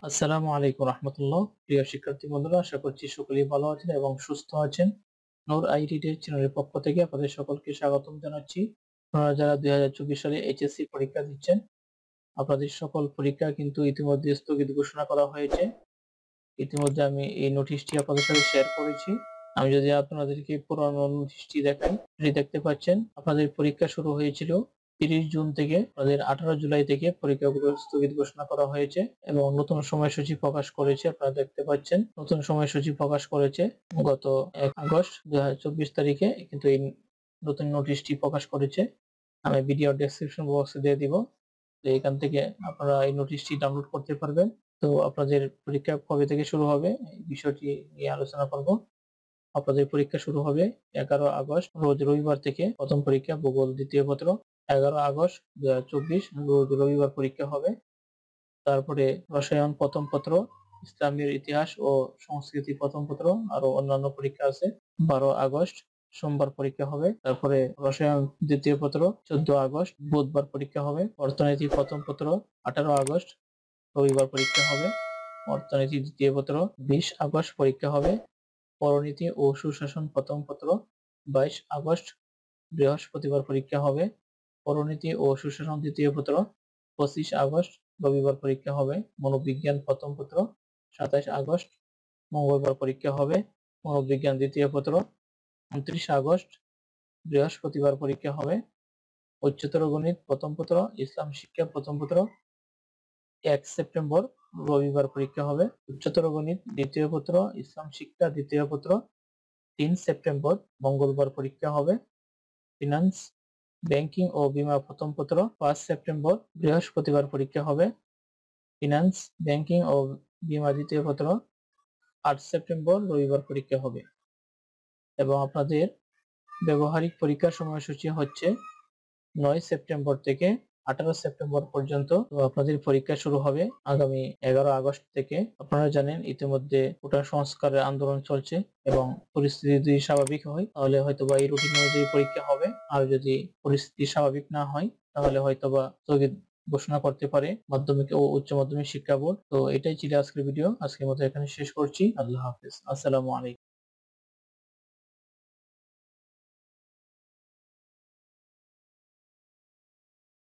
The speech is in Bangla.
আসসালামু আলাইকুম রহমতুল্লাহ। প্রিয় শিক্ষার্থী বন্ধুরা, আশা করছি সকলেই ভালো আছেন এবং সুস্থ আছেন। নূর আইডিটের চ্যানেলের পক্ষ থেকে আপনাদের সকলকে স্বাগতম জানাচ্ছি। আপনারা যারা 2024 সালে এইচএসসি পরীক্ষা দিচ্ছেন, আপনাদের সকল পরীক্ষা কিন্তু ইতিমধ্যে স্থগিত ঘোষণা করা হয়েছে। ইতিমধ্যে আমি এই নোটিশটি আপনাদের সাথে শেয়ার করেছি। আমি যদি আপনাদেরকে পুরনো নোটিশটি দেখাই, এটি দেখতে পাচ্ছেন আপনাদের পরীক্ষা শুরু হয়েছিল 30 জুন থেকে। আপনাদের 18 জুলাই থেকে পরীক্ষাগুলো স্থগিত ঘোষণা করা হয়েছে এবং নতুন সময়সূচি প্রকাশ করেছে। আপনারা দেখতে পাচ্ছেন নতুন সময়সূচি প্রকাশ করেছে গত 1 আগস্ট 2024 তারিখে, কিন্তু এই নতুন নোটিশটি প্রকাশ করেছে। আমি ভিডিও ডেসক্রিপশন বক্সে দিয়ে দিব, তো এখান থেকে আপনারা এই নোটিশটি ডাউনলোড করতে পারবেন। তো আপনাদের পরীক্ষা কবে থেকে শুরু হবে এই বিষয়টি নিয়ে আলোচনা করব। আপনাদের পরীক্ষা শুরু হবে 11 আগস্ট রোজ রবিবার থেকে। প্রথম পরীক্ষা ভূগোল দ্বিতীয় পত্র 11 আগস্ট 2024 রোজ রবিবার পরীক্ষা হবে। তারপরে রসায়ন প্রথম পত্র, ইসলামের ইতিহাস ও সংস্কৃতি প্রথম পত্র, আরো অন্যান্য পরীক্ষা আছে। 12 আগস্ট সোমবার পরীক্ষা হবে। তারপরে রসায়ন দ্বিতীয় পত্র 14 আগস্ট বুধবার পরীক্ষা হবে। অর্থনীতি প্রথম পত্র 18 আগস্ট রবিবার পরীক্ষা হবে। অর্থনীতি দ্বিতীয় পত্র 20 আগস্ট পরীক্ষা হবে। পরনীতি ও সুশাসন প্রথম পত্র 22 আগস্ট বৃহস্পতিবার পরীক্ষা হবে। পরনীতি ও সুশাসন দ্বিতীয় পত্র 25 আগস্ট রবিবার পরীক্ষা হবে। মনোবিজ্ঞান প্রথম পত্র 27 আগস্ট মঙ্গলবার পরীক্ষা হবে। মনোবিজ্ঞান দ্বিতীয় পত্র 29 আগস্ট বৃহস্পতিবার পরীক্ষা হবে। উচ্চতর গণিত প্রথম পত্র, ইসলাম শিক্ষা প্রথম পত্র 1 সেপ্টেম্বর রবিবার পরীক্ষা হবে। উচ্চতর গণিত দ্বিতীয় পত্র, ইসলাম শিক্ষা দ্বিতীয় পত্র 3 সেপ্টেম্বর মঙ্গলবার পরীক্ষা হবে। ফিনান্স, ব্যাংকিং ও বীমা প্রথম পত্র 5 সেপ্টেম্বর বৃহস্পতিবার পরীক্ষা হবে। ফিনান্স, ব্যাংকিং ও বীমা দ্বিতীয় পত্র 8 সেপ্টেম্বর রবিবার পরীক্ষা হবে। এবং আপনাদের ব্যবহারিক পরীক্ষার সময়সূচি হচ্ছে 9 সেপ্টেম্বর থেকে 18 সেপ্টেম্বর পর্যন্ত। তো আপনাদের পরীক্ষা শুরু হবে আগামী 11 আগস্ট থেকে। আপনারা জানেন ইতিমধ্যে কোটা সংস্কারের আন্দোলন চলছে এবং পরিস্থিতি যদি স্বাভাবিক হয় তাহলে হয়তোবা এই রুটিন অনুযায়ী পরীক্ষা হবে। আর যদি পরিস্থিতি স্বাভাবিক না হয় তাহলে হয়তোবা স্থগিত ঘোষণা করতে পারে মাধ্যমিক ও উচ্চ মাধ্যমিক শিক্ষা বোর্ড। তো এটাই ছিল আজকের ভিডিও। আজকের মতো এখানে শেষ করছি। আল্লাহ হাফেজ। আসসালামু আলাইকুম।